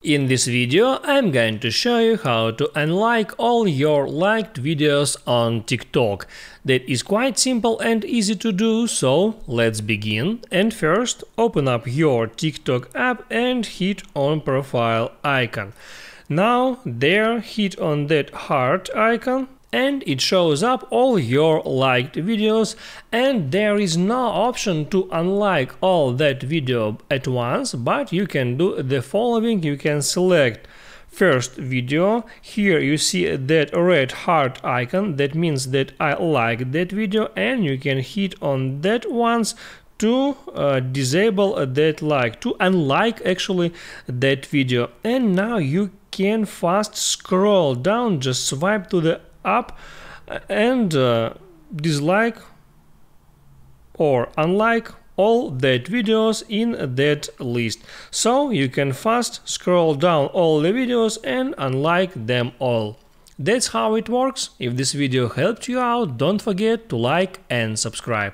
In this video, I'm going to show you how to unlike all your liked videos on TikTok. That is quite simple and easy to do, so let's begin. And first, open up your TikTok app and hit on profile icon. Now there, hit on that heart icon and it shows up all your liked videos, and there is no option to unlike all that video at once, but you can do the following. You can select first video. Here you see that red heart icon, that means that I like that video, and you can hit on that once to disable that like, to unlike actually that video. And now you can fast scroll down, just swipe to the up and dislike or unlike all that videos in that list. So you can fast scroll down all the videos and unlike them all. That's how it works. If this video helped you out, don't forget to like and subscribe.